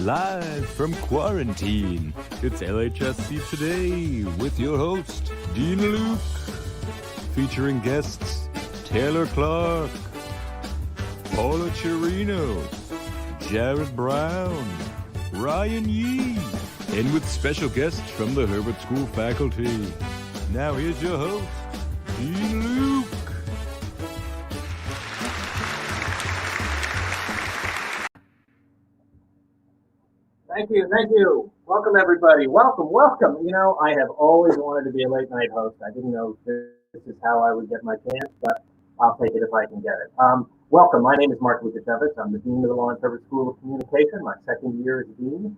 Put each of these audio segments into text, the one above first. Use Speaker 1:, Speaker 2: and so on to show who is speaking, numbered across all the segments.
Speaker 1: Live from quarantine, it's LHSC Today with your host, Dean Luke, featuring guests Kayla Clark, Paula Chirinos, Jared Brown, Ryan Yee, and with special guests from the Herbert School faculty. Now here's your host, Dean Luke.
Speaker 2: Thank you. Welcome, everybody. Welcome. You know, I have always wanted to be a late night host. I didn't know this is how I would get my chance, but I'll take it if I can get it. Welcome. My name is Mark Lukashevich. I'm the Dean of the Lawrence Herbert School of Communication, my second year as Dean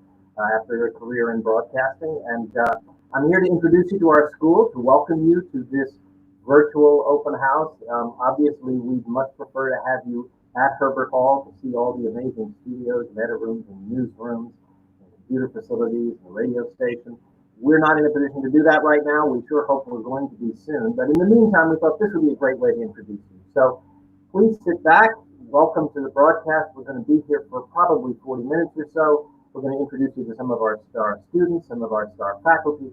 Speaker 2: after a career in broadcasting. And I'm here to introduce you to our school, to welcome you to this virtual open house. Obviously, we'd much prefer to have you at Herbert Hall to see all the amazing studios, edit rooms, and newsrooms, computer facilities, and radio station. We're not in a position to do that right now. We sure hope we're going to be soon. But in the meantime, we thought this would be a great way to introduce you. So please sit back. Welcome to the broadcast. We're going to be here for probably 40 minutes or so. We're going to introduce you to some of our star students, some of our star faculty,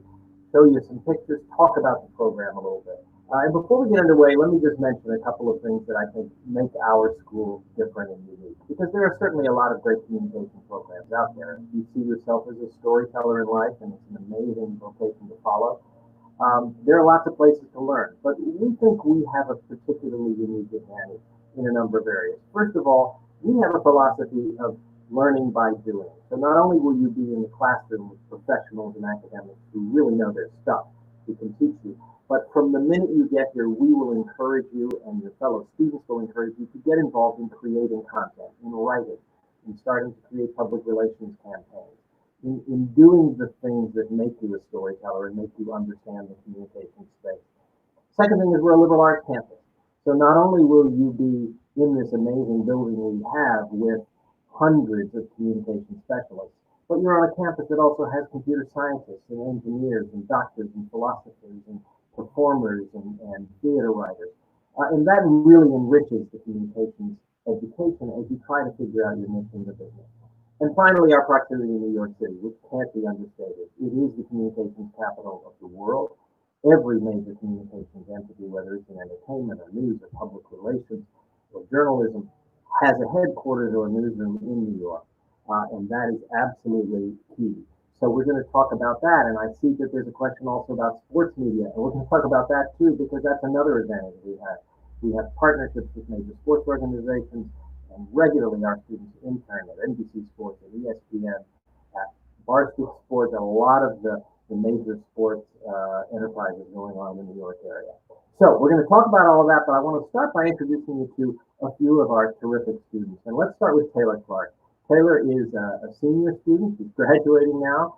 Speaker 2: show you some pictures, talk about the program a little bit. And before we get underway, let me just mention a couple of things that I think make our school different and unique, because there are certainly a lot of great communication programs out there. If you see yourself as a storyteller in life, and it's an amazing vocation to follow, there are lots of places to learn, but we think we have a particularly unique advantage in a number of areas. First of all, we have a philosophy of learning by doing. So not only will you be in the classroom with professionals and academics who really know their stuff, who can teach you, but from the minute you get here, we will encourage you, and your fellow students will encourage you to get involved in creating content, in writing, in starting to create public relations campaigns, in doing the things that make you a storyteller and make you understand the communication space. Second thing is we're a liberal arts campus. So not only will you be in this amazing building we have with hundreds of communication specialists, but you're on a campus that also has computer scientists and engineers and doctors and philosophers and performers and theater writers. And that really enriches the communications education as you try to figure out your mission in the business. And finally, our proximity in New York City, which can't be understated. It is the communications capital of the world. Every major communications entity, whether it's in entertainment or news or public relations or journalism, has a headquarters or a newsroom in New York. And that is absolutely key. So we're going to talk about that, and I see that there's a question also about sports media, and we're going to talk about that too, because that's another advantage we have. We have partnerships with major sports organizations, and regularly our students intern at NBC Sports, at ESPN, at Barstool Sports, and a lot of the major sports enterprises going on in the New York area. So we're going to talk about all of that, but I want to start by introducing you to a few of our terrific students, and let's start with Kayla Clark. Kayla is a senior student. She's graduating now.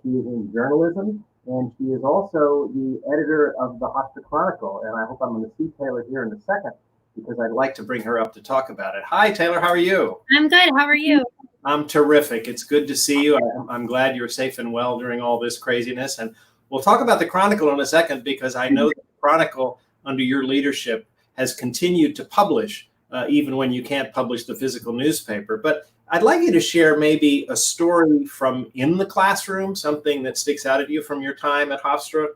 Speaker 2: She is in journalism, and she is also the editor of the Hofstra Chronicle. And I hope I'm going to see Taylor here in a second, because I'd like to bring her up to talk about it. Hi, Taylor. How are you?
Speaker 3: I'm good. How are you?
Speaker 2: I'm terrific. It's good to see you. I'm glad you're safe and well during all this craziness. And we'll talk about the Chronicle in a second, because I know the Chronicle, under your leadership, has continued to publish, even when you can't publish the physical newspaper. But I'd like you to share maybe a story from in the classroom, something that sticks out at you from your time at Hofstra,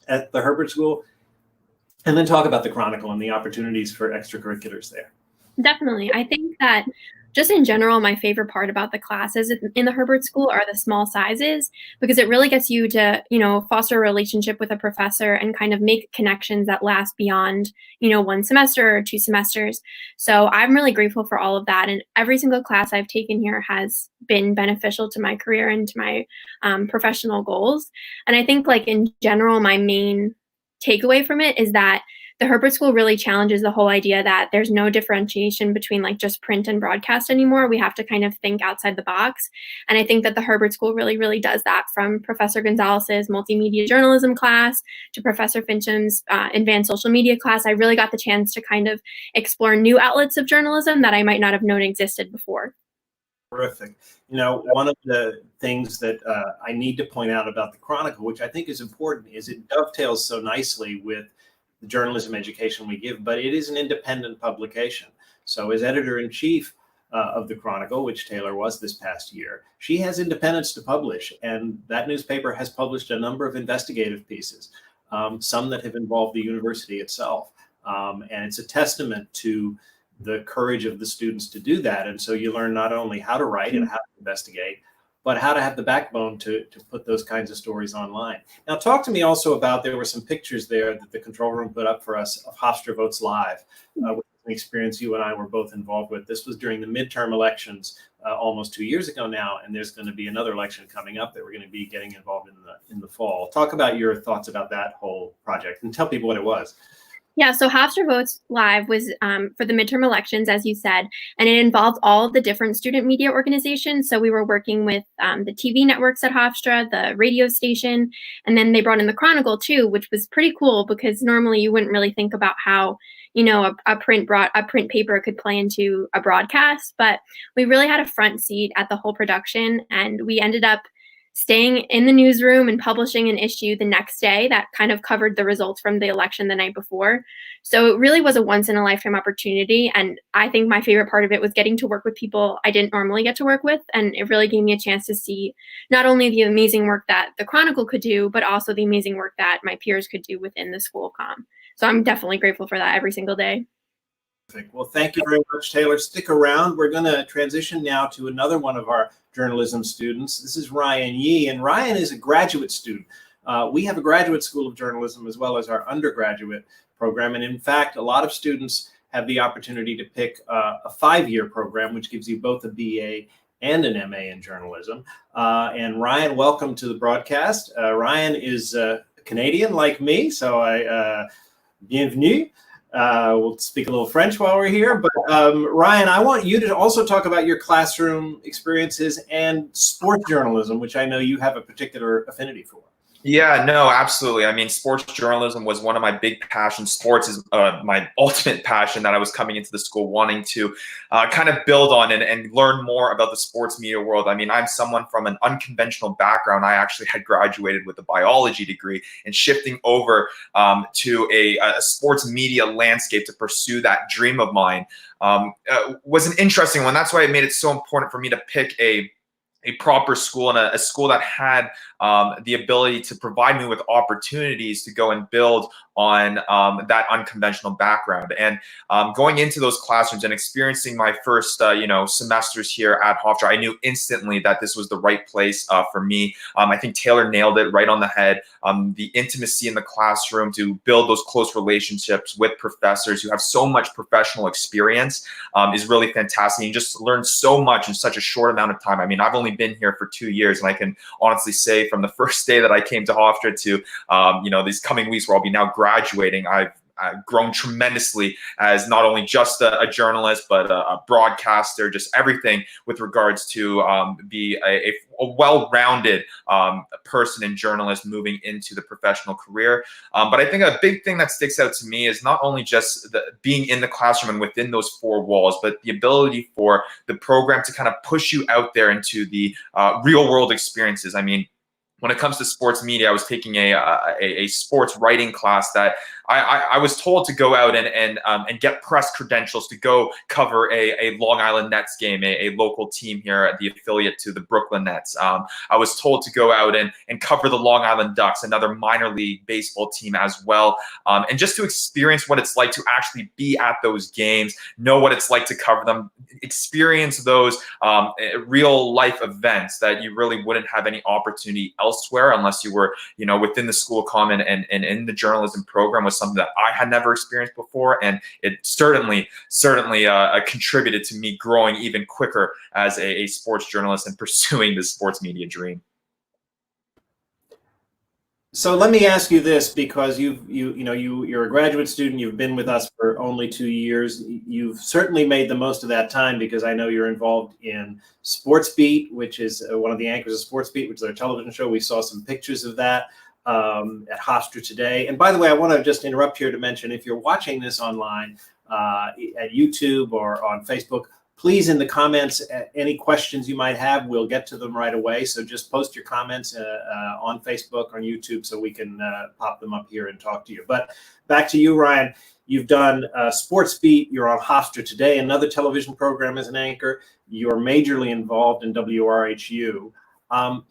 Speaker 2: at the Herbert School, and then talk about the Chronicle and the opportunities for extracurriculars there.
Speaker 3: Definitely. I think that just in general, my favorite part about the classes in the Herbert School are the small sizes, because it really gets you to, foster a relationship with a professor and kind of make connections that last beyond, one semester or 2 semesters. So I'm really grateful for all of that. And every single class I've taken here has been beneficial to my career and to my professional goals. And I think, like, in general, my main takeaway from it is that the Herbert School really challenges the whole idea that there's no differentiation between like just print and broadcast anymore. We have to kind of think outside the box. And I think that the Herbert School really, really does that, from Professor Gonzalez's multimedia journalism class to Professor Fincham's advanced social media class. I really got the chance to kind of explore new outlets of journalism that I might not have known existed before.
Speaker 2: Terrific. One of the things that I need to point out about the Chronicle, which I think is important, is it dovetails so nicely with the journalism education we give, but it is an independent publication. So as editor-in-chief, of the Chronicle, which Taylor was this past year, she has independence to publish. And that newspaper has published a number of investigative pieces, some that have involved the university itself. And it's a testament to the courage of the students to do that. And so you learn not only how to write and how to investigate, but how to have the backbone to put those kinds of stories online. Now, talk to me also about, there were some pictures there that the control room put up for us of Hofstra Votes Live, which is an experience you and I were both involved with. This was during the midterm elections almost 2 years ago now, and there's going to be another election coming up that we're going to be getting involved in the fall. Talk about your thoughts about that whole project and tell people what it was.
Speaker 3: Yeah, so Hofstra Votes Live was for the midterm elections, as you said, and it involved all of the different student media organizations. So we were working with the TV networks at Hofstra, the radio station, and then they brought in the Chronicle too, which was pretty cool because normally you wouldn't really think about how, you know, a print paper could play into a broadcast, but we really had a front seat at the whole production, and we ended up staying in the newsroom and publishing an issue the next day that kind of covered the results from the election the night before. So it really was a once in a lifetime opportunity. And I think my favorite part of it was getting to work with people I didn't normally get to work with. And it really gave me a chance to see not only the amazing work that the Chronicle could do, but also the amazing work that my peers could do within the school comm. So I'm definitely grateful for that every single day.
Speaker 2: Well, thank you very much, Taylor. Stick around. We're going to transition now to another one of our journalism students. This is Ryan Yee, and Ryan is a graduate student. We have a graduate school of journalism as well as our undergraduate program. And in fact, a lot of students have the opportunity to pick a 5-year program, which gives you both a BA and an MA in journalism. And Ryan, welcome to the broadcast. Ryan is Canadian like me, so bienvenue. We'll speak a little French while we're here, but Ryan, I want you to also talk about your classroom experiences and sports journalism, which I know you have a particular affinity for.
Speaker 4: Yeah, no, absolutely. I mean, sports journalism was one of my big passions. Sports is my ultimate passion that I was coming into the school wanting to kind of build on and learn more about the sports media world. I mean, I'm someone from an unconventional background. I actually had graduated with a biology degree, and shifting over to a sports media landscape to pursue that dream of mine was an interesting one. That's why it made it so important for me to pick a proper school and a school that had the ability to provide me with opportunities to go and build on that unconventional background. And going into those classrooms and experiencing my first, semesters here at Hofstra, I knew instantly that this was the right place for me. I think Taylor nailed it right on the head. The intimacy in the classroom to build those close relationships with professors who have so much professional experience is really fantastic. You just learn so much in such a short amount of time. I mean, I've only been here for 2 years, and I can honestly say from the first day that I came to Hofstra to these coming weeks where I'll be now graduating, I've grown tremendously as not only just a journalist, but a broadcaster, just everything with regards to be a well-rounded person and journalist moving into the professional career. But I think a big thing that sticks out to me is not only just being in the classroom and within those 4 walls, but the ability for the program to kind of push you out there into the real world experiences. I mean, when it comes to sports media, I was taking a sports writing class that I was told to go out and get press credentials to go cover a Long Island Nets game, a local team here at the affiliate to the Brooklyn Nets. I was told to go out and cover the Long Island Ducks, another minor league baseball team as well, and just to experience what it's like to actually be at those games, know what it's like to cover them, experience those real life events that you really wouldn't have any opportunity elsewhere unless you were, within the school comm and in the journalism program was something that I had never experienced before. And it certainly contributed to me growing even quicker as a sports journalist and pursuing this sports media dream.
Speaker 2: So let me ask you this, because you're a graduate student. You've been with us for only 2 years. You've certainly made the most of that time, because I know you're involved in Sports Beat, which is one of the anchors of Sports Beat, which is our television show. We saw some pictures of that at Hofstra today. And by the way, I want to just interrupt here to mention, if you're watching this online at YouTube or on Facebook, please, in the comments, any questions you might have, we'll get to them right away. So just post your comments on Facebook, on YouTube, so we can pop them up here and talk to you. But back to you, Ryan. You've done Sports Beat. You're on Hofstra Today, another television program as an anchor. You're majorly involved in WRHU.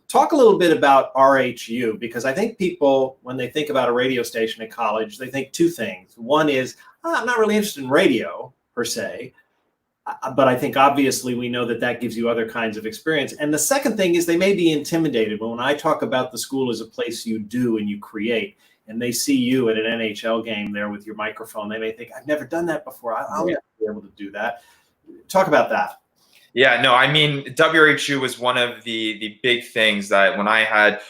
Speaker 2: Talk a little bit about RHU, because I think people, when they think about a radio station at college, they think two things. One is, I'm not really interested in radio per se, but I think obviously we know that that gives you other kinds of experience. And the second thing is they may be intimidated. But when I talk about the school as a place you do and you create, and they see you at an NHL game there with your microphone, they may think, I've never done that before. I'll never be able to do that. Talk about that.
Speaker 4: Yeah, no, I mean, WRHU was one of the big things that when I had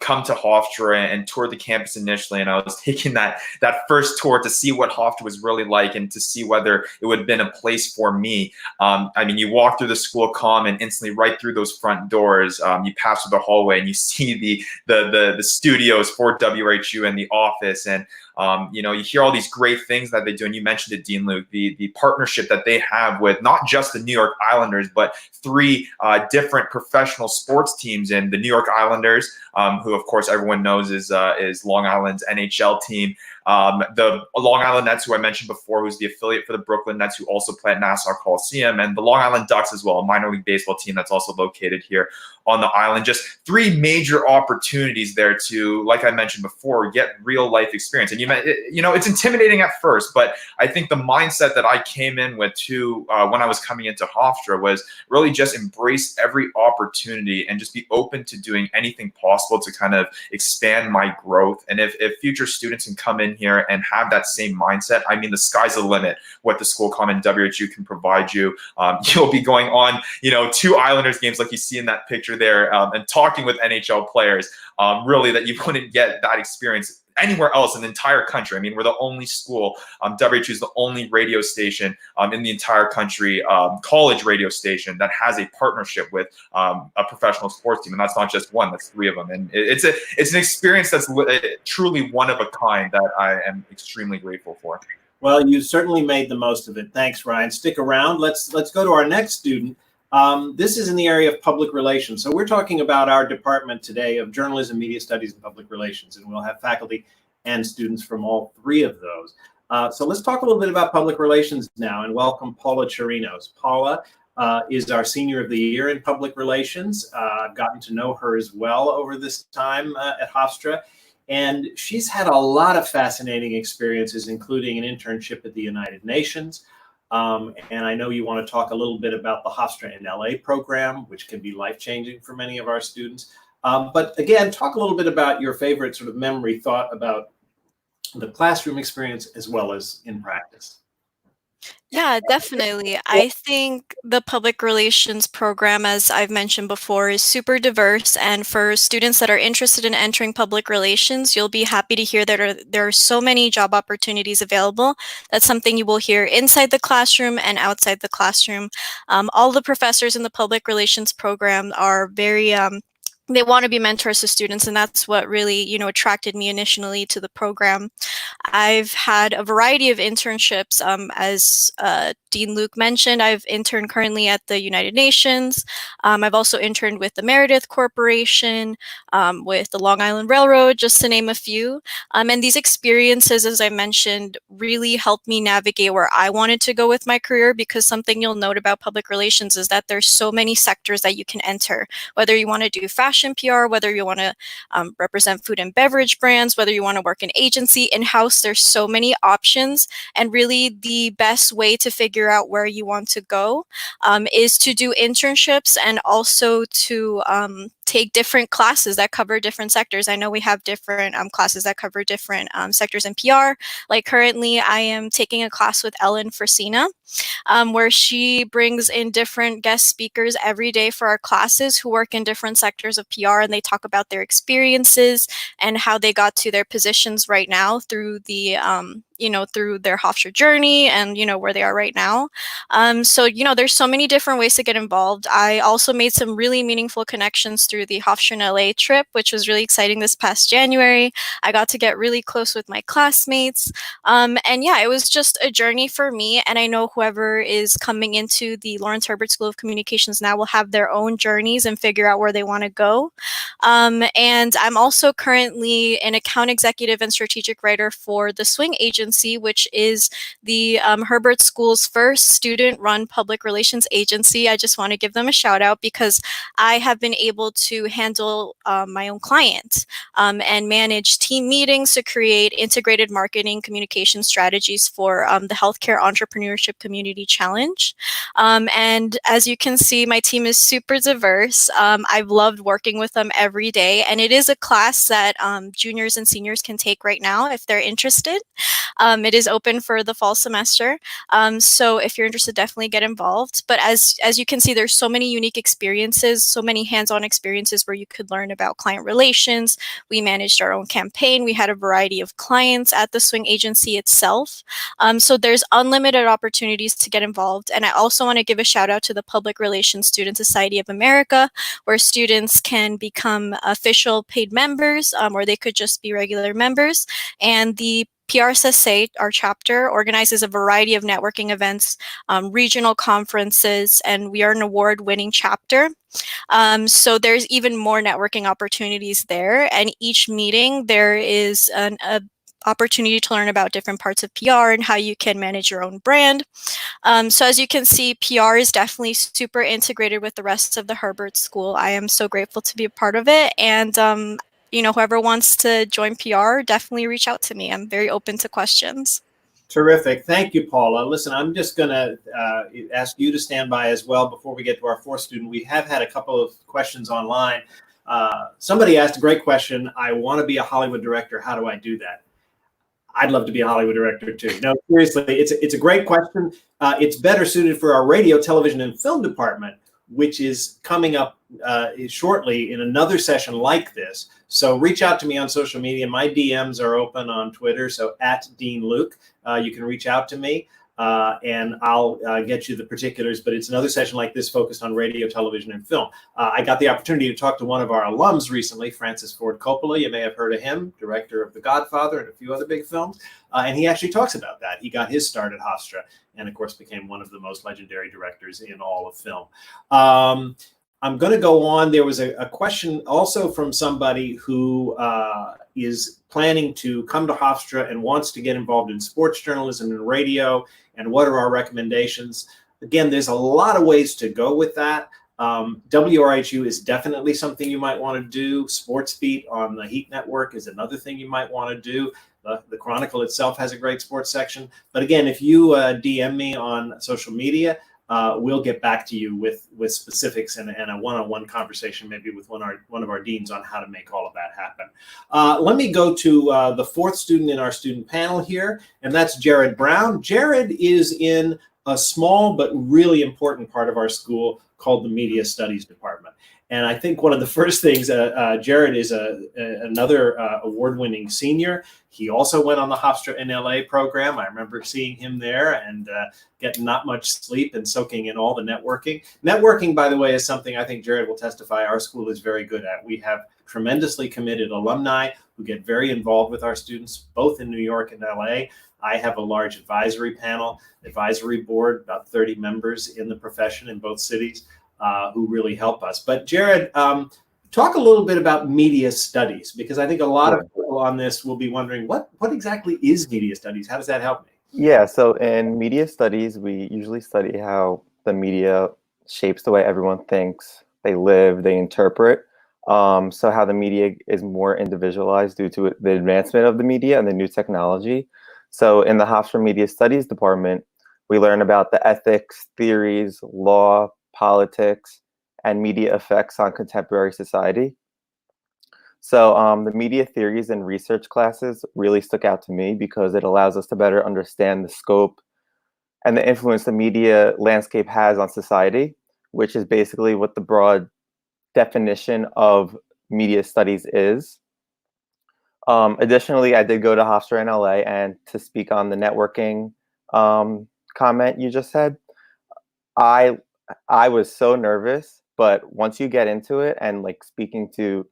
Speaker 4: come to Hofstra and toured the campus initially, and I was taking that first tour to see what Hofstra was really like and to see whether it would have been a place for me. I mean, you walk through the school of comm and instantly right through those front doors, you pass through the hallway and you see the studios for WRHU and the office, and you know, you hear all these great things that they do. And you mentioned it, Dean Luke, the partnership that they have with not just the New York Islanders, but three different professional sports teams in the New York Islanders, who of course everyone knows is Long Island's NHL team. The Long Island Nets, who I mentioned before, who's the affiliate for the Brooklyn Nets, who also play at Nassau Coliseum, and the Long Island Ducks as well, a minor league baseball team that's also located here on the island. Just three major opportunities there to, like I mentioned before, get real life experience. And you know, it's intimidating at first, but I think the mindset that I came in with too when I was coming into Hofstra was really just embrace every opportunity and just be open to doing anything possible to kind of expand my growth. And if future students can come in here and have that same mindset, I mean, the sky's the limit what the school comm and WHU can provide you. You'll be going on, you know, 2 Islanders games like you see in that picture there, and talking with NHL players, really that you wouldn't get that experience anywhere else in the entire country. I mean, we're the only school, WHU is the only radio station in the entire country, college radio station that has a partnership with a professional sports team. And that's not just one, that's 3 of them. And it's an experience that's truly one of a kind that I am extremely grateful for.
Speaker 2: Well, you certainly made the most of it. Thanks, Ryan. Stick around. Let's go to our next student. This is in the area of public relations. So we're talking about our department today of journalism, media studies, and public relations, and we'll have faculty and students from all 3 of those. So let's talk a little bit about public relations now, and welcome Paula Chirinos. Paula is our Senior of the Year in Public Relations. I've gotten to know her as well over this time at Hofstra, and she's had a lot of fascinating experiences, including an internship at the United Nations. And I know you want to talk a little bit about the Hofstra in LA program, which can be life-changing for many of our students. But again, talk a little bit about your favorite sort of memory thought about the classroom experience as well as in practice.
Speaker 5: Yeah, definitely. I think the public relations program, as I've mentioned before, is super diverse. And for students that are interested in entering public relations, you'll be happy to hear that there are so many job opportunities available. That's something you will hear inside the classroom and outside the classroom. All the professors in the public relations program are very they want to be mentors to students, and that's what really, you know, attracted me initially to the program. I've had a variety of internships. As Dean Luke mentioned, I've interned currently at the United Nations. I've also interned with the Meredith Corporation, with the Long Island Railroad, just to name a few. And these experiences, as I mentioned, really helped me navigate where I wanted to go with my career, because something you'll note about public relations is that there's so many sectors that you can enter, whether you want to do fashion PR, whether you want to represent food and beverage brands, whether you want to work in agency, in-house, there's so many options. And really the best way to figure out where you want to go is to do internships and also to take different classes that cover different sectors. I know we have different classes that cover different sectors in PR. Like currently I am taking a class with Ellen Frisina, where she brings in different guest speakers every day for our classes who work in different sectors of PR, and they talk about their experiences and how they got to their positions right now through the through their Hofstra journey and, where they are right now. So, there's so many different ways to get involved. I also made some really meaningful connections through the Hofstra in LA trip, which was really exciting this past January. I got to get really close with my classmates. And yeah, it was just a journey for me. And I know whoever is coming into the Lawrence Herbert School of Communications now will have their own journeys and figure out where they want to go. And I'm also currently an account executive and strategic writer for the Swing Agency, which is the Herbert School's first student-run public relations agency. I just want to give them a shout out because I have been able to handle my own clients and manage team meetings to create integrated marketing communication strategies for the Healthcare Entrepreneurship Community Challenge. And as you can see, my team is super diverse. I've loved working with them every day, and it is a class that juniors and seniors can take right now if they're interested. It is open for the fall semester. So if you're interested, definitely get involved. But as you can see, there's so many unique experiences, so many hands-on experiences where you could learn about client relations. We managed our own campaign. We had a variety of clients at the Swing Agency itself. So there's unlimited opportunities to get involved. And I also want to give a shout out to the Public Relations Student Society of America, where students can become official paid members, or they could just be regular members. And the PRSSA, our chapter, organizes a variety of networking events, regional conferences, and we are an award-winning chapter. So there's even more networking opportunities there. And each meeting, there is an opportunity to learn about different parts of PR and how you can manage your own brand. So as you can see, PR is definitely super integrated with the rest of the Herbert School. I am so grateful to be a part of it. And whoever wants to join PR, definitely reach out to me. I'm very open to questions.
Speaker 2: Terrific. Thank you, Paula. Listen, I'm just going to ask you to stand by as well before we get to our fourth student. We have had a couple of questions online. Somebody asked a great question. I want to be a Hollywood director. How do I do that? I'd love to be a Hollywood director too. No, seriously, it's a great question. It's better suited for our radio, television, and film department, which is coming up shortly in another session like this. So reach out to me on social media. My DMs are open on Twitter, so @DeanLuke. You can reach out to me. And I'll get you the particulars, but it's another session like this focused on radio, television, and film. I got the opportunity to talk to one of our alums recently, Francis Ford Coppola. You may have heard of him, director of The Godfather and a few other big films. And he actually talks about that. He got his start at Hofstra and, of course, became one of the most legendary directors in all of film. I'm going to go on. There was a question also from somebody who is planning to come to Hofstra and wants to get involved in sports journalism and radio, and what are our recommendations? Again, there's a lot of ways to go with that. WRHU is definitely something you might want to do. Sports Beat on the Heat Network is another thing you might want to do. The Chronicle itself has a great sports section. But again, if you DM me on social media, we'll get back to you with specifics and a one-on-one conversation, maybe with one of our deans on how to make all of that happen. Let me go to the fourth student in our student panel here, and that's Jared Brown. Jared is in a small but really important part of our school called the Media Studies Department. And I think one of the first things, Jared is another award-winning senior. He also went on the Hofstra in LA program. I remember seeing him there and getting not much sleep and soaking in all the networking. Networking, by the way, is something I think Jared will testify our school is very good at. We have tremendously committed alumni who get very involved with our students, both in New York and LA. I have a large advisory panel, advisory board, about 30 members in the profession in both cities. Who really help us. But Jared, talk a little bit about media studies, because I think a lot of people on this will be wondering, what exactly is media studies? How does that help me?
Speaker 6: Yeah, so in media studies, we usually study how the media shapes the way everyone thinks, they live, they interpret. So how the media is more individualized due to the advancement of the media and the new technology. So in the Hofstra Media Studies department, we learn about the ethics, theories, law, politics, and media effects on contemporary society. So the media theories and research classes really stuck out to me because it allows us to better understand the scope and the influence the media landscape has on society, which is basically what the broad definition of media studies is. Additionally, I did go to Hofstra in LA, and to speak on the networking comment you just said, I was so nervous, but once you get into it and like speaking to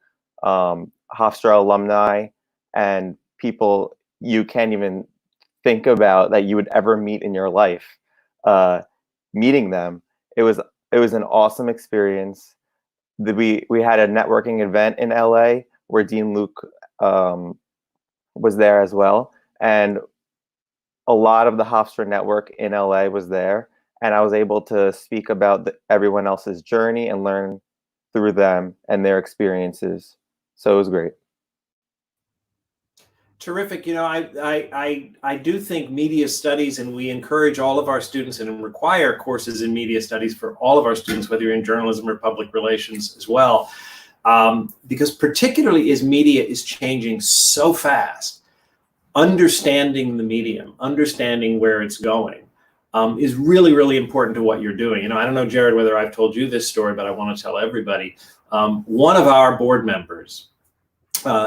Speaker 6: Hofstra alumni and people you can't even think about that you would ever meet in your life, meeting them, it was an awesome experience. we had a networking event in LA where Dean Luke was there as well, and a lot of the Hofstra network in LA was there, and I was able to speak about everyone else's journey and learn through them and their experiences. So it was great.
Speaker 2: Terrific. You know, I do think media studies, and we encourage all of our students and require courses in media studies for all of our students, whether you're in journalism or public relations as well, because particularly as media is changing so fast, understanding the medium, understanding where it's going, is really, really important to what you're doing. You know, I don't know, Jared, whether I've told you this story, but I want to tell everybody. One of our board members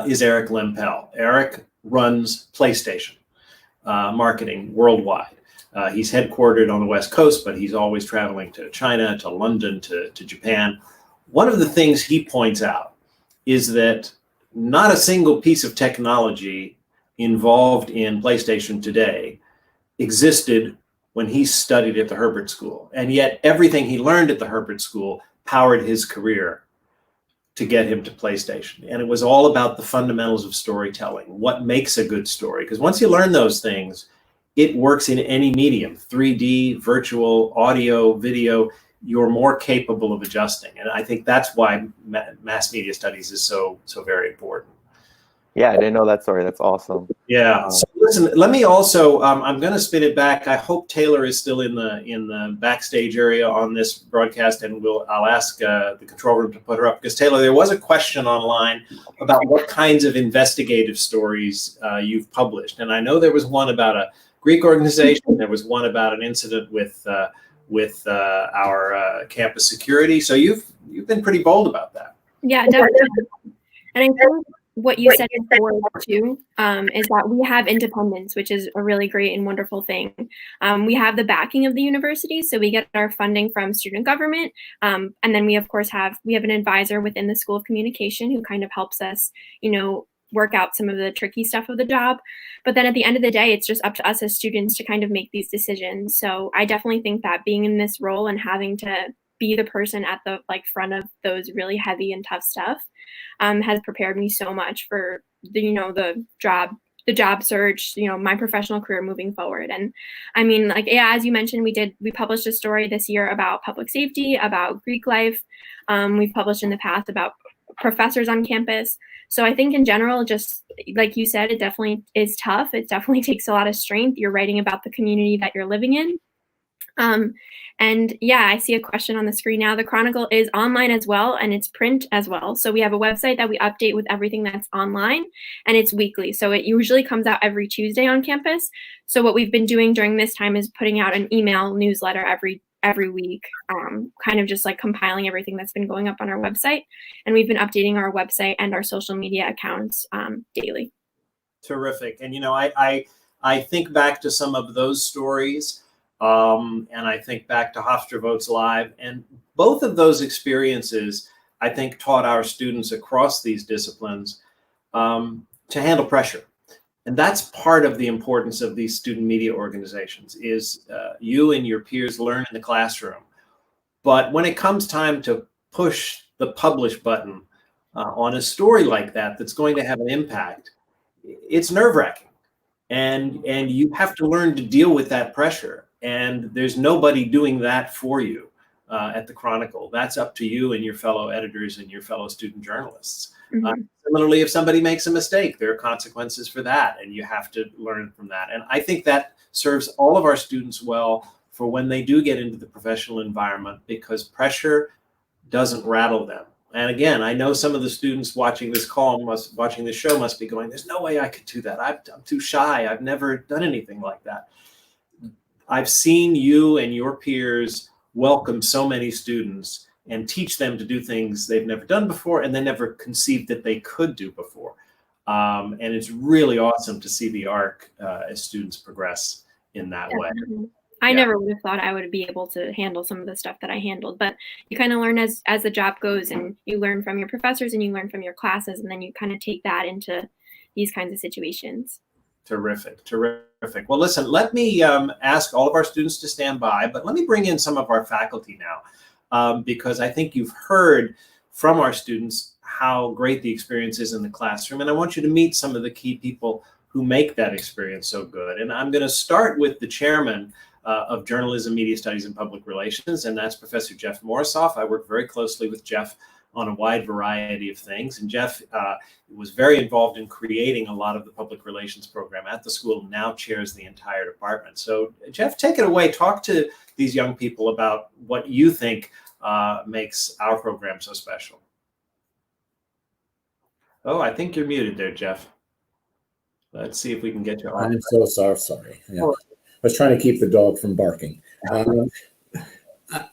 Speaker 2: is Eric Lempel. Eric runs PlayStation marketing worldwide. He's headquartered on the West Coast, but he's always traveling to China, to London, to Japan. One of the things he points out is that not a single piece of technology involved in PlayStation today existed when he studied at the Herbert School. And yet everything he learned at the Herbert School powered his career to get him to PlayStation. And it was all about the fundamentals of storytelling, what makes a good story. Because once you learn those things, it works in any medium, 3D, virtual, audio, video, you're more capable of adjusting. And I think that's why mass media studies is so very important.
Speaker 6: Yeah, I didn't know that story. That's awesome.
Speaker 2: Yeah. So listen, let me also, I'm going to spin it back. I hope Taylor is still in the backstage area on this broadcast, and I'll ask the control room to put her up, because Taylor, there was a question online about what kinds of investigative stories you've published. And I know there was one about a Greek organization. There was one about an incident with our campus security. So you've been pretty bold about that.
Speaker 3: Yeah, definitely. And I think what you said before too is that we have independence, which is a really great and wonderful thing. We have the backing of the university, so we get our funding from student government, and then we of course have an advisor within the School of Communication who kind of helps us, work out some of the tricky stuff of the job. But then at the end of the day, it's just up to us as students to kind of make these decisions. So I definitely think that being in this role and having to be the person at the front of those really heavy and tough stuff has prepared me so much for the job search, my professional career moving forward. And I mean, as you mentioned, we published a story this year about public safety, about Greek life. We've published in the past about professors on campus. So I think in general, just like you said, it definitely is tough. It definitely takes a lot of strength. You're writing about the community that you're living in. And yeah, I see a question on the screen now. The Chronicle is online as well, and it's print as well. So we have a website that we update with everything that's online, and it's weekly. So it usually comes out every Tuesday on campus. So what we've been doing during this time is putting out an email newsletter every week, kind of just compiling everything that's been going up on our website. And we've been updating our website and our social media accounts daily.
Speaker 2: Terrific. And, I think back to some of those stories. And I think back to Hofstra Votes Live, and both of those experiences, I think, taught our students across these disciplines to handle pressure. And that's part of the importance of these student media organizations is you and your peers learn in the classroom. But when it comes time to push the publish button on a story like that, that's going to have an impact, it's nerve-wracking. And you have to learn to deal with that pressure. And there's nobody doing that for you at the Chronicle. That's up to you and your fellow editors and your fellow student journalists. Mm-hmm. Similarly, if somebody makes a mistake, there are consequences for that, and you have to learn from that. And I think that serves all of our students well for when they do get into the professional environment, because pressure doesn't rattle them. And again, I know some of the students watching this watching this show must be going, there's no way I could do that. I'm too shy. I've never done anything like that. I've seen you and your peers welcome so many students and teach them to do things they've never done before and they never conceived that they could do before. And it's really awesome to see the arc as students progress in that way.
Speaker 3: I never would have thought I would be able to handle some of the stuff that I handled, but you kind of learn as the job goes, and you learn from your professors and you learn from your classes, and then you kind of take that into these kinds of situations.
Speaker 2: Terrific, terrific. Well, listen, let me ask all of our students to stand by, but let me bring in some of our faculty now, because I think you've heard from our students how great the experience is in the classroom. And I want you to meet some of the key people who make that experience so good. And I'm going to start with the chairman of Journalism, Media Studies, and Public Relations, and that's Professor Jeff Morisoff. I work very closely with Jeff on a wide variety of things. And Jeff was very involved in creating a lot of the public relations program at the school, and now chairs the entire department. So Jeff, take it away. Talk to these young people about what you think makes our program so special. Oh, I think you're muted there, Jeff. Let's see if we can get you on.
Speaker 7: I'm so sorry. Yeah. I was trying to keep the dog from barking.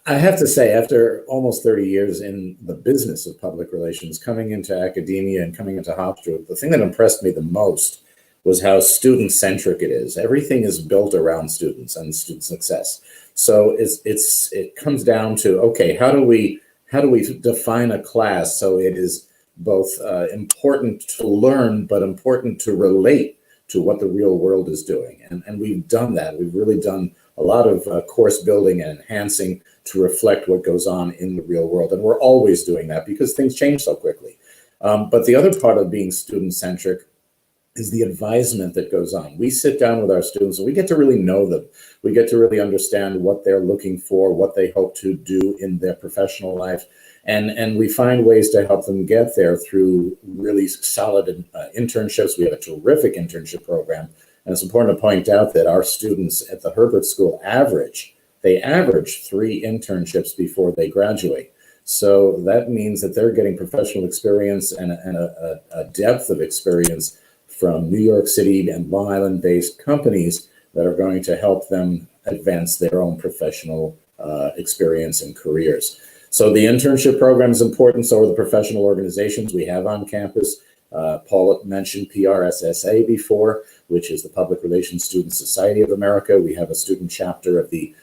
Speaker 7: I have to say, after almost 30 years in the business of public relations, coming into academia and coming into Hofstra, the thing that impressed me the most was how student-centric it is. Everything is built around students and student success. So it comes down to, okay, how do we define a class so it is both important to learn, but important to relate to what the real world is doing. And we've done that. We've really done a lot of course building and enhancing to reflect what goes on in the real world. And we're always doing that because things change so quickly. But the other part of being student-centric is the advisement that goes on. We sit down with our students and we get to really know them. We get to really understand what they're looking for, what they hope to do in their professional life. And we find ways to help them get there through really solid internships. We have a terrific internship program. And it's important to point out that our students at the Herbert School average 3 internships before they graduate. So that means that they're getting professional experience and a depth of experience from New York City and Long Island-based companies that are going to help them advance their own professional experience and careers. So the internship program is important. So are the professional organizations we have on campus. Paula mentioned PRSSA before, which is the Public Relations Student Society of America. We have a student chapter of the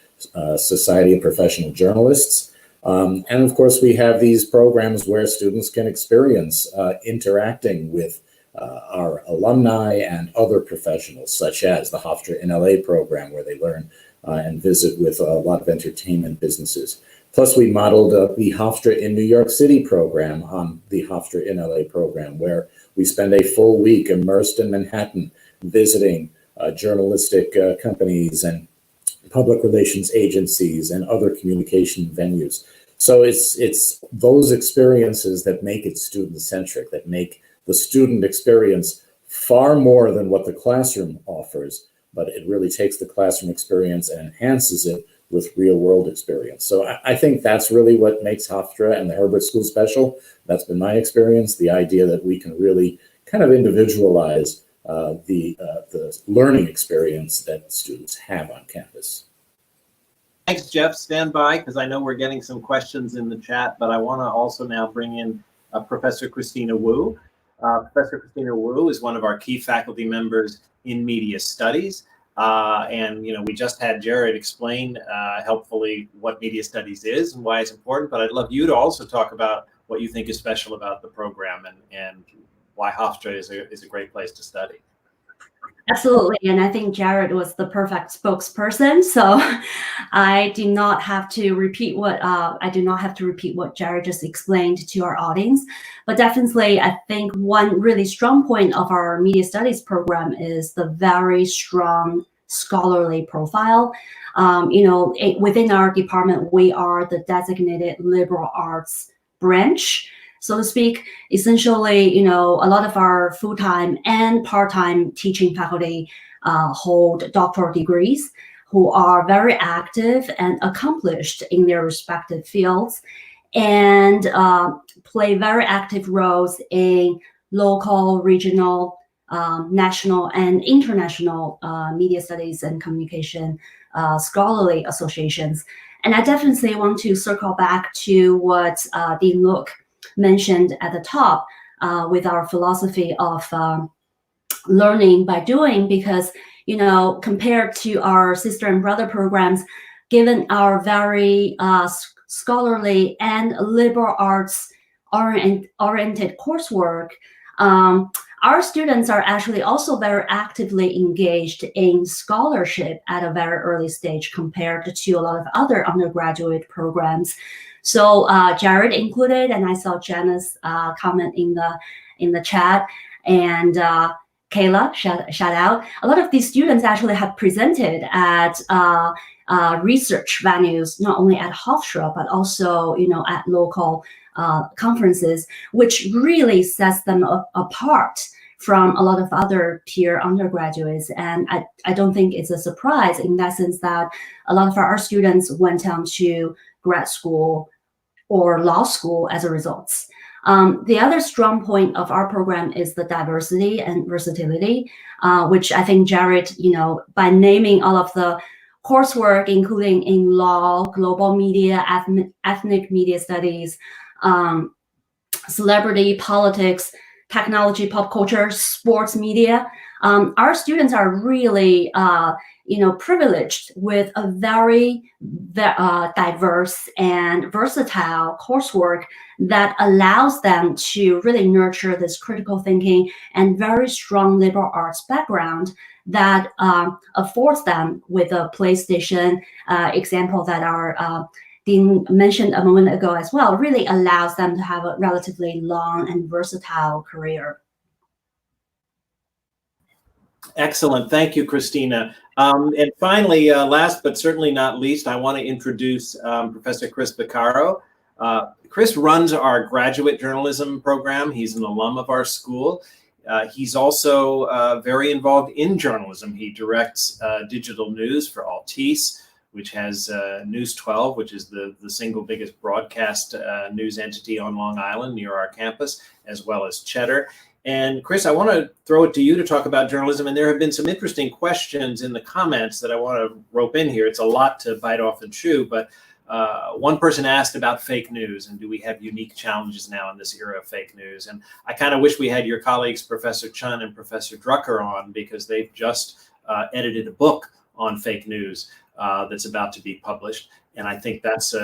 Speaker 7: Society of Professional Journalists. And of course, we have these programs where students can experience interacting with our alumni and other professionals, such as the Hofstra in LA program, where they learn and visit with a lot of entertainment businesses. Plus, we modeled the Hofstra in New York City program on the Hofstra in LA program, where we spend a full week immersed in Manhattan, visiting journalistic companies and public relations agencies and other communication venues. So it's those experiences that make it student-centric, that make the student experience far more than what the classroom offers, but it really takes the classroom experience and enhances it with real-world experience. So I think that's really what makes Hofstra and the Herbert School special. That's been my experience, the idea that we can really kind of individualize the learning experience that students have on campus.
Speaker 2: Thanks, Jeff. Stand by, because I know we're getting some questions in the chat, but I want to also now bring in Professor Christina Woo. Professor Christina Woo is one of our key faculty members in media studies. And we just had Jared explain helpfully what media studies is and why it's important, but I'd love you to also talk about what you think is special about the program and why Hofstra is a great place to study.
Speaker 8: Absolutely, and I think Jared was the perfect spokesperson. So I do not have to repeat what Jared just explained to our audience. But definitely, I think one really strong point of our media studies program is the very strong scholarly profile. Within our department, we are the designated liberal arts branch, so to speak. Essentially, a lot of our full-time and part-time teaching faculty hold doctoral degrees, who are very active and accomplished in their respective fields, and play very active roles in local, regional, national, and international media studies and communication scholarly associations. And I definitely want to circle back to what Dean Look mentioned at the top with our philosophy of learning by doing, because compared to our sister and brother programs, given our very scholarly and liberal arts oriented coursework, our students are actually also very actively engaged in scholarship at a very early stage compared to a lot of other undergraduate programs. So Jared included, and I saw Janice comment in the chat, and Kayla, shout out. A lot of these students actually have presented at research venues, not only at Hofstra, but also, at local conferences, which really sets them apart from a lot of other peer undergraduates. And I don't think it's a surprise in that sense that a lot of our students went on to grad school or law school as a result. The other strong point of our program is the diversity and versatility, which I think Jared, by naming all of the coursework, including in law, global media, ethnic media studies, celebrity, politics, technology, pop culture, sports media, our students are really privileged with a very diverse and versatile coursework that allows them to really nurture this critical thinking and very strong liberal arts background that affords them with a PlayStation example that our Dean mentioned a moment ago as well, really allows them to have a relatively long and versatile career.
Speaker 2: Excellent. Thank you, Christina. And finally, last but certainly not least, I want to introduce Professor Chris Picaro. Chris runs our graduate journalism program. He's an alum of our school. He's also very involved in journalism. He directs digital news for Altice, which has News 12, which is the single biggest broadcast news entity on Long Island near our campus, as well as Cheddar. And Chris, I want to throw it to you to talk about journalism. And there have been some interesting questions in the comments that I want to rope in here. It's a lot to bite off and chew, but one person asked about fake news and do we have unique challenges now in this era of fake news? And I kind of wish we had your colleagues, Professor Chun and Professor Drucker, on, because they've just edited a book on fake news that's about to be published. And I think that's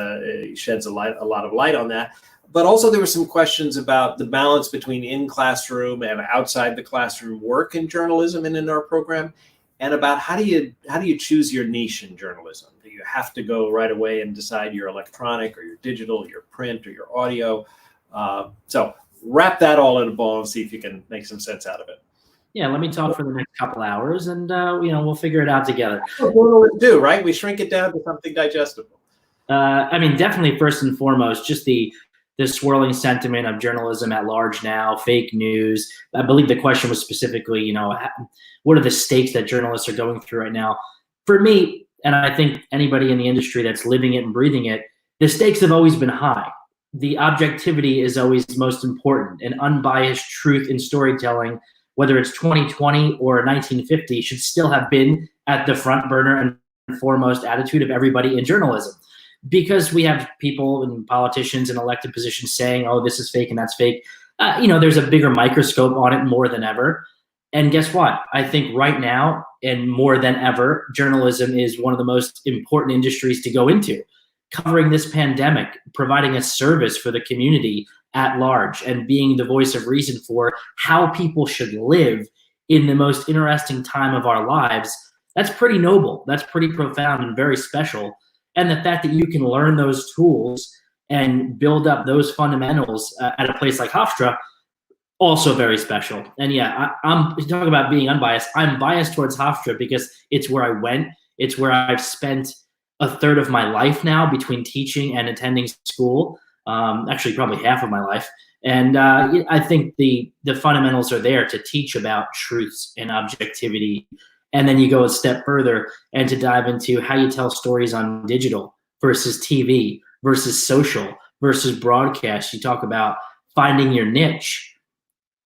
Speaker 2: sheds a lot of light on that. But also there were some questions about the balance between in-classroom and outside the classroom work in journalism and in our program, and about how do you choose your niche in journalism? Do you have to go right away and decide your electronic or your digital, your print or your audio? So wrap that all in a ball and see if you can make some sense out of it.
Speaker 9: Yeah, let me talk for the next couple hours, and we'll figure it out together.
Speaker 2: What do we do, right? We shrink it down to something digestible.
Speaker 9: I mean, definitely first and foremost, just the swirling sentiment of journalism at large now, fake news. I believe the question was specifically, what are the stakes that journalists are going through right now? For me, and I think anybody in the industry that's living it and breathing it, the stakes have always been high. The objectivity is always most important, and unbiased truth in storytelling, whether it's 2020 or 1950, should still have been at the front burner and foremost attitude of everybody in journalism. Because we have people and politicians in elected positions saying, oh, this is fake and that's fake. There's a bigger microscope on it more than ever. And guess what? I think right now and more than ever, journalism is one of the most important industries to go into. Covering this pandemic, providing a service for the community at large, and being the voice of reason for how people should live in the most interesting time of our lives, that's pretty noble. That's pretty profound and very special. And the fact that you can learn those tools and build up those fundamentals at a place like Hofstra, also very special. And yeah, I'm talking about being unbiased. I'm biased towards Hofstra because it's where I went. It's where I've spent a third of my life now between teaching and attending school. Actually, probably half of my life. And I think the fundamentals are there to teach about truths and objectivity. And then you go a step further and to dive into how you tell stories on digital versus TV versus social versus broadcast. You talk about finding your niche.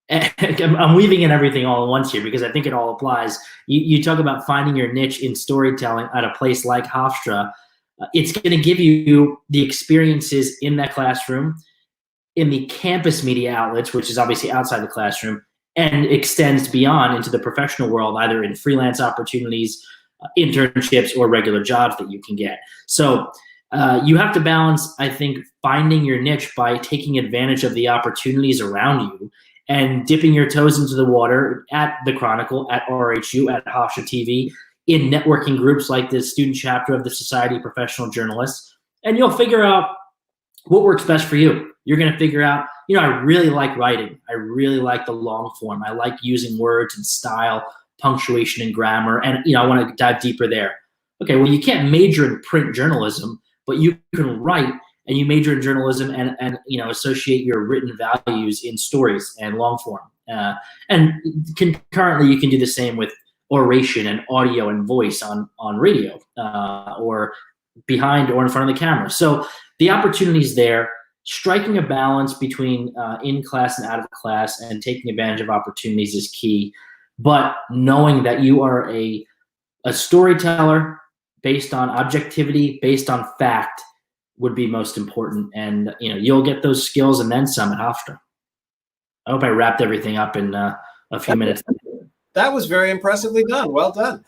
Speaker 9: And I'm weaving in everything all at once here because I think it all applies. You talk about finding your niche in storytelling at a place like Hofstra. It's going to give you the experiences in that classroom, in the campus media outlets, which is obviously outside the classroom, and extends beyond into the professional world, either in freelance opportunities, internships, or regular jobs that you can get. So you have to balance, I think, finding your niche by taking advantage of the opportunities around you and dipping your toes into the water at the Chronicle, at RHU, at Hofstra TV, in networking groups like the student chapter of the Society of Professional Journalists, and you'll figure out what works best for you. You're going to figure out, I really like writing. I really like the long form. I like using words and style, punctuation and grammar, and I want to dive deeper there. Okay, well, you can't major in print journalism, but you can write, and you major in journalism and associate your written values in stories and long form. And concurrently, you can do the same with oration and audio and voice on radio or behind or in front of the camera. So the opportunities there, striking a balance between in class and out of class and taking advantage of opportunities is key. But knowing that you are a storyteller based on objectivity, based on fact, would be most important. And you'll get those skills and then some at Hofstra. I hope I wrapped everything up in a few minutes.
Speaker 10: That was very impressively done. Well done.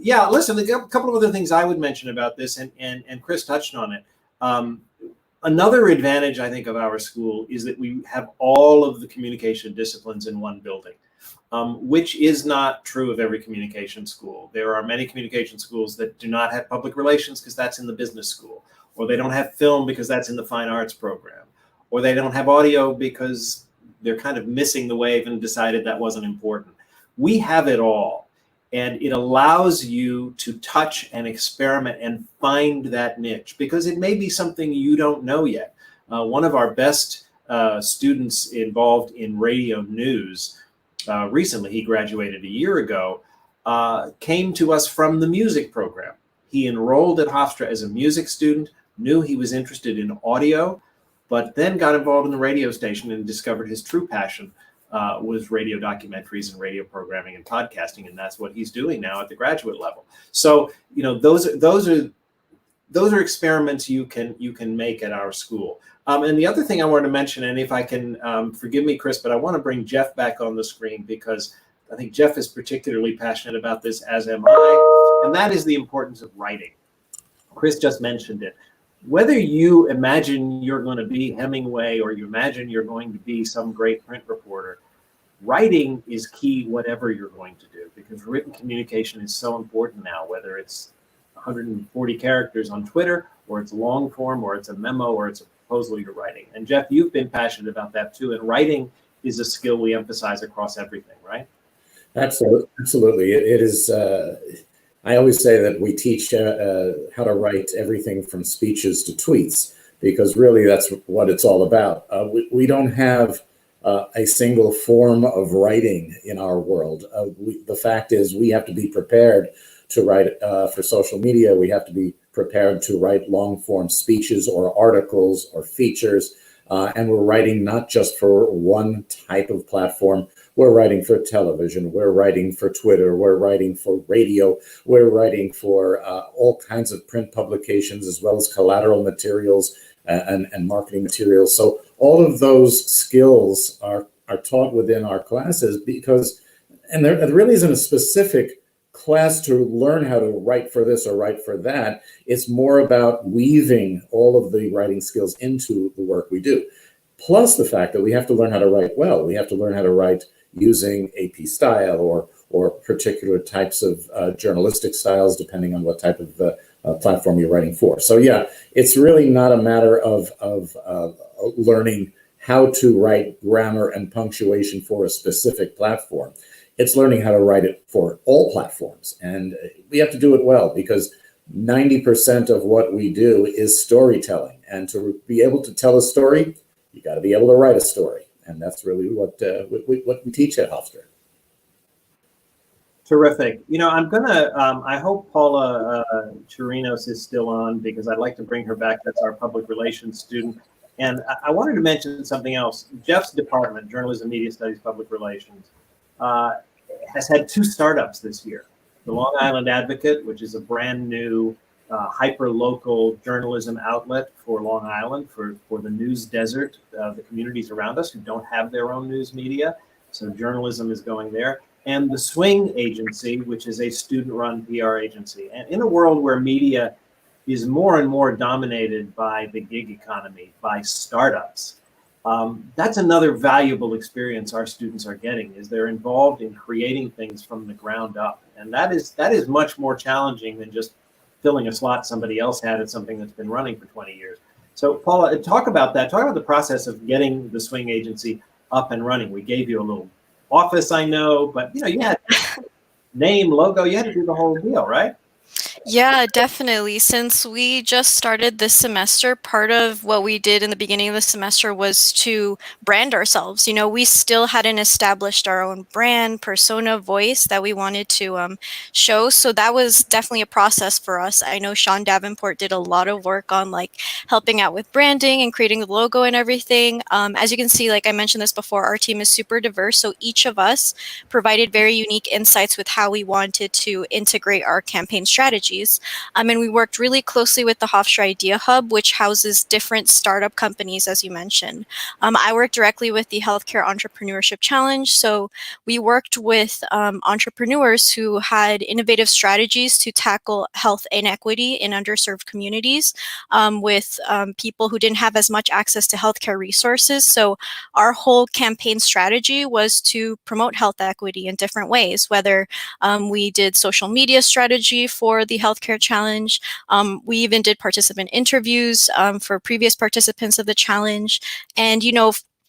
Speaker 10: Yeah, listen, a couple of other things I would mention about this, and Chris touched on it. Another advantage, I think, of our school is that we have all of the communication disciplines in one building, which is not true of every communication school. There are many communication schools that do not have public relations because that's in the business school, or they don't have film because that's in the fine arts program, or they don't have audio because they're kind of missing the wave and decided that wasn't important. We have it all, and it allows you to touch and experiment and find that niche because it may be something you don't know yet. One of our best students involved in radio news, recently, he graduated a year ago, came to us from the music program. He enrolled at Hofstra as a music student, knew he was interested in audio, but then got involved in the radio station and discovered his true passion was radio documentaries and radio programming and podcasting, and that's what he's doing now at the graduate level. So, those are experiments you can make at our school. And the other thing I wanted to mention, and if I can, forgive me, Chris, but I want to bring Jeff back on the screen because I think Jeff is particularly passionate about this, as am I, and that is the importance of writing. Chris just mentioned it. Whether you imagine you're going to be Hemingway or you imagine you're going to be some great print reporter, writing is key whatever you're going to do, because written communication is so important now, whether it's 140 characters on Twitter, or it's long form, or it's a memo, or it's a proposal you're writing. And Jeff, you've been passionate about that too, and writing is a skill we emphasize across everything, right?
Speaker 7: Absolutely. It is. I always say that we teach how to write everything from speeches to tweets, because really that's what it's all about. We don't have a single form of writing in our world. The fact is we have to be prepared to write for social media. We have to be prepared to write long form speeches or articles or features. And we're writing not just for one type of platform. We're writing for television, we're writing for Twitter, we're writing for radio, we're writing for all kinds of print publications, as well as collateral materials and marketing materials. So all of those skills are taught within our classes and there really isn't a specific class to learn how to write for this or write for that. It's more about weaving all of the writing skills into the work we do. Plus the fact that we have to learn how to write well. We have to learn how to write using AP style or particular types of journalistic styles, depending on what type of platform you're writing for. So yeah, it's really not a matter of learning how to write grammar and punctuation for a specific platform. It's learning how to write it for all platforms. And we have to do it well, because 90% of what we do is storytelling. And to be able to tell a story, you got to be able to write a story. And that's really what we teach at Hofstra.
Speaker 2: Terrific. I'm going to, I hope Paula Chirinos is still on, because I'd like to bring her back. That's our public relations student. And I wanted to mention something else. Jeff's department, Journalism, Media Studies, Public Relations, has had 2 startups this year. The Long Island Advocate, which is a brand new hyper-local journalism outlet for Long Island, for the news desert, the communities around us who don't have their own news media. So journalism is going there. And the Swing Agency, which is a student-run PR agency. And in a world where media is more and more dominated by the gig economy, by startups,
Speaker 10: That's another valuable experience our students are getting, is they're involved in creating things from the ground up. And that is much more challenging than just filling a slot somebody else had at something that's been running for 20 years. So Paula, talk about that. Talk about the process of getting the Swing Agency up and running. We gave you a little office, I know, but you had name, logo, you had to do the whole deal, right?
Speaker 5: Yeah, definitely. Since we just started this semester, part of what we did in the beginning of the semester was to brand ourselves. We still hadn't established our own brand, persona, voice that we wanted to show. So that was definitely a process for us. I know Sean Davenport did a lot of work on helping out with branding and creating the logo and everything. As you can see, like I mentioned this before, our team is super diverse. So each of us provided very unique insights with how we wanted to integrate our campaign strategy. And we worked really closely with the Hofstra Idea Hub, which houses different startup companies, as you mentioned. I worked directly with the Healthcare Entrepreneurship Challenge. So we worked with entrepreneurs who had innovative strategies to tackle health inequity in underserved communities, with people who didn't have as much access to healthcare resources. So our whole campaign strategy was to promote health equity in different ways, whether we did social media strategy for the Healthcare Challenge. We even did participant interviews for previous participants of the challenge. And,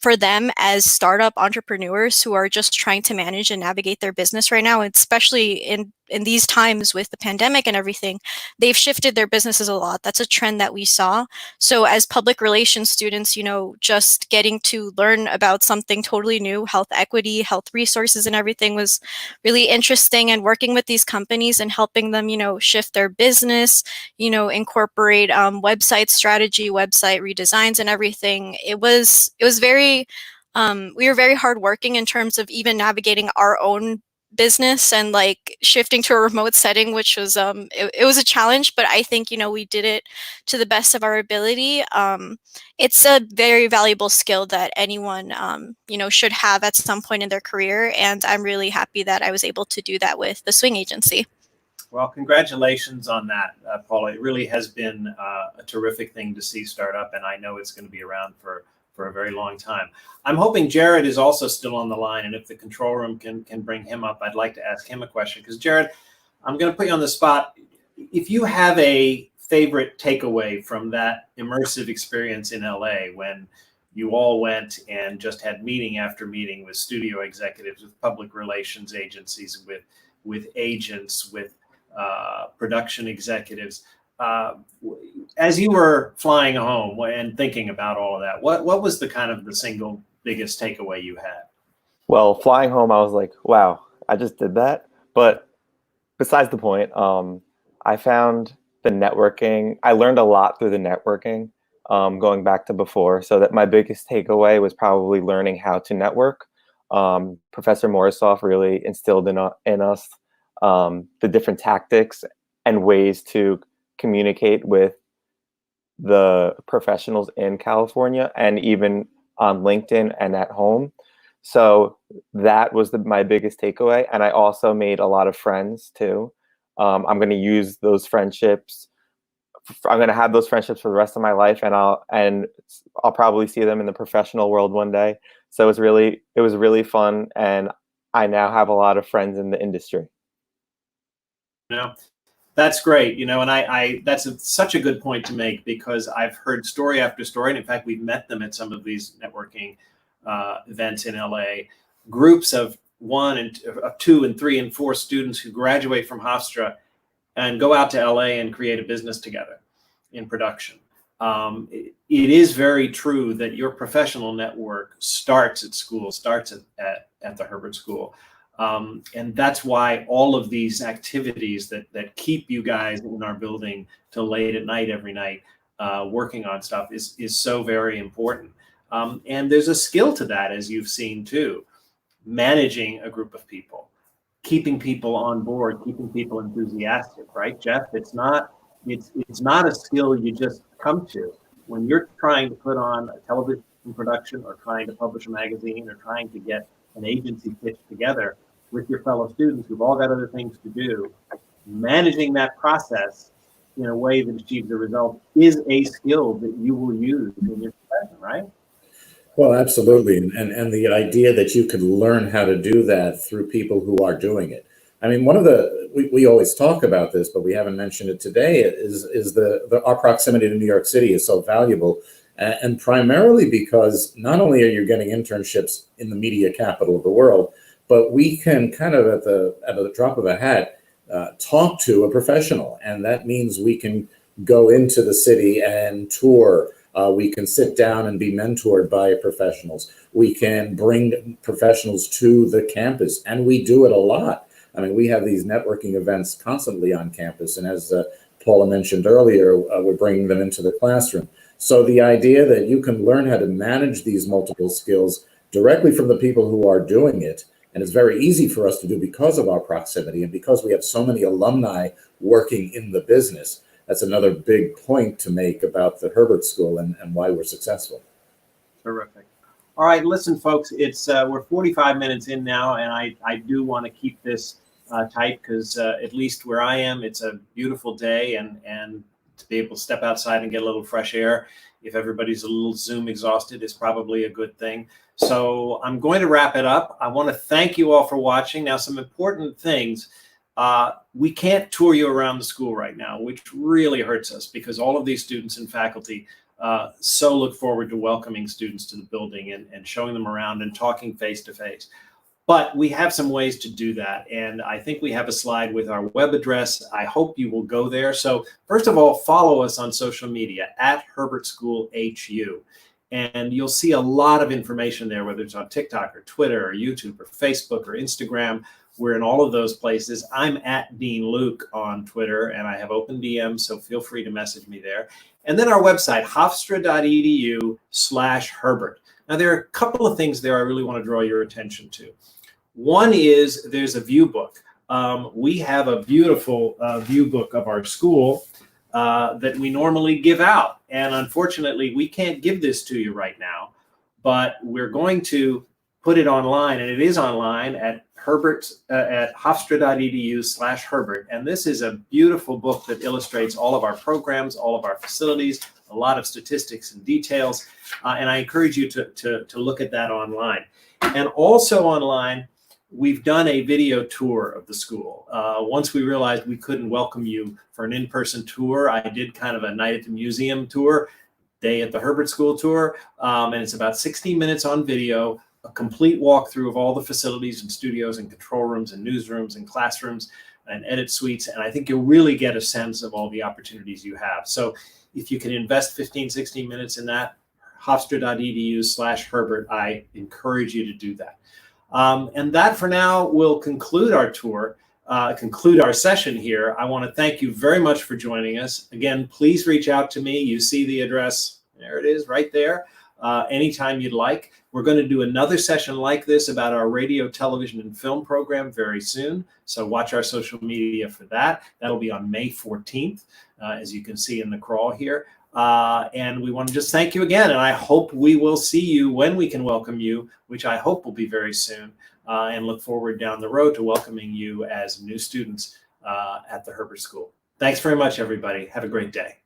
Speaker 5: for them as startup entrepreneurs who are just trying to manage and navigate their business right now, especially in these times with the pandemic and everything, they've shifted their businesses a lot. That's a trend that we saw. So as public relations students, just getting to learn about something totally new, health equity, health resources and everything was really interesting. And working with these companies and helping them, shift their business, incorporate website strategy, website redesigns and everything. It was very, we were very hardworking in terms of even navigating our own business and shifting to a remote setting, which was it was a challenge, but I think we did it to the best of our ability. It's a very valuable skill that anyone should have at some point in their career, and I'm really happy that I was able to do that with the Swing Agency.
Speaker 10: Well, congratulations on that, Paula. It really has been a terrific thing to see start up, and I know it's going to be around for a very long time. I'm hoping Jared is also still on the line, and if the control room can bring him up, I'd like to ask him a question. Because Jared, I'm going to put you on the spot. If you have a favorite takeaway from that immersive experience in LA when you all went and just had meeting after meeting with studio executives, with public relations agencies, with agents, with production executives, as you were flying home and thinking about all of that, what was the single biggest takeaway you had?
Speaker 6: Well, flying home, I was like, wow, I just did that. But besides the point, I found the networking. I learned a lot through the networking, going back to before. So that my biggest takeaway was probably learning how to network. Professor Morisoff really instilled in us the different tactics and ways to communicate with the professionals in California and even on LinkedIn and at home. So that was my biggest takeaway. And I also made a lot of friends too. I'm going to use those friendships. I'm going to have those friendships for the rest of my life, and I'll probably see them in the professional world one day. So it was really fun, and I now have a lot of friends in the industry.
Speaker 10: That's great, and I that's such a good point to make, because I've heard story after story, and in fact, we've met them at some of these networking events in LA. Groups of 1 and 2 and 3 and 4 students who graduate from Hofstra and go out to LA and create a business together in production. It is very true that your professional network starts at school, starts at the Herbert School. And that's why all of these activities that keep you guys in our building till late at night every night working on stuff is so very important. And there's a skill to that, as you've seen too, managing a group of people, keeping people on board, keeping people enthusiastic, right, Jeff? It's not a skill you just come to. When you're trying to put on a television production or trying to publish a magazine or trying to get an agency pitch together with your fellow students who've all got other things to do, managing that process in a way that achieves the result is a skill that you will use in your profession, right?
Speaker 7: Well, absolutely. And the idea that you could learn how to do that through people who are doing it. I mean, we always talk about this, but we haven't mentioned it today, is our proximity to New York City is so valuable. And primarily because not only are you getting internships in the media capital of the world, but we can kind of at the drop of a hat talk to a professional. And that means we can go into the city and tour. We can sit down and be mentored by professionals. We can bring professionals to the campus, and we do it a lot. I mean, we have these networking events constantly on campus, and as Paula mentioned earlier, we're bringing them into the classroom. So the idea that you can learn how to manage these multiple skills directly from the people who are doing it, and it's very easy for us to do because of our proximity and because we have so many alumni working in the business. That's another big point to make about the Herbert School and why we're successful.
Speaker 10: Terrific. All right, listen, folks, it's we're 45 minutes in now, and I do want to keep this tight because at least where I am, it's a beautiful day, and to be able to step outside and get a little fresh air, if everybody's a little Zoom exhausted, is probably a good thing. So I'm going to wrap it up. I want to thank you all for watching. Now, some important things. We can't tour you around the school right now, which really hurts us because all of these students and faculty so look forward to welcoming students to the building and showing them around and talking face to face. But we have some ways to do that. And I think we have a slide with our web address. I hope you will go there. So first of all, follow us on social media at Herbert School HU. And you'll see a lot of information there, whether it's on TikTok or Twitter or YouTube or Facebook or Instagram. We're in all of those places. I'm at Dean Luke on Twitter, and I have open DMs, so feel free to message me there. And then our website, hofstra.edu/Herbert. Now, there are a couple of things there I really want to draw your attention to. One is there's a view book. We have a beautiful view book of our school that we normally give out. And unfortunately, we can't give this to you right now, but we're going to put it online, and it is online at hofstra.edu/Herbert. And this is a beautiful book that illustrates all of our programs, all of our facilities, a lot of statistics and details. And I encourage you to look at that online. And also online, we've done a video tour of the school. Once we realized we couldn't welcome you for an in-person tour, I did kind of a night at the museum tour, day at the Herbert School tour. And it's about 60 minutes on video, a complete walkthrough of all the facilities and studios and control rooms and newsrooms and classrooms and edit suites. And I think you'll really get a sense of all the opportunities you have. So if you can invest 15, 16 minutes in that, hofstra.edu/Herbert, I encourage you to do that. And that for now will conclude our tour, conclude our session here. I want to thank you very much for joining us. Again, please reach out to me. You see the address, there it is right there, anytime you'd like. We're going to do another session like this about our radio, television, and film program very soon. So watch our social media for that. That'll be on May 14th, as you can see in the crawl here. And we want to just thank you again. And I hope we will see you when we can welcome you, which I hope will be very soon, and look forward down the road to welcoming you as new students at the Herbert School. Thanks very much, everybody. Have a great day.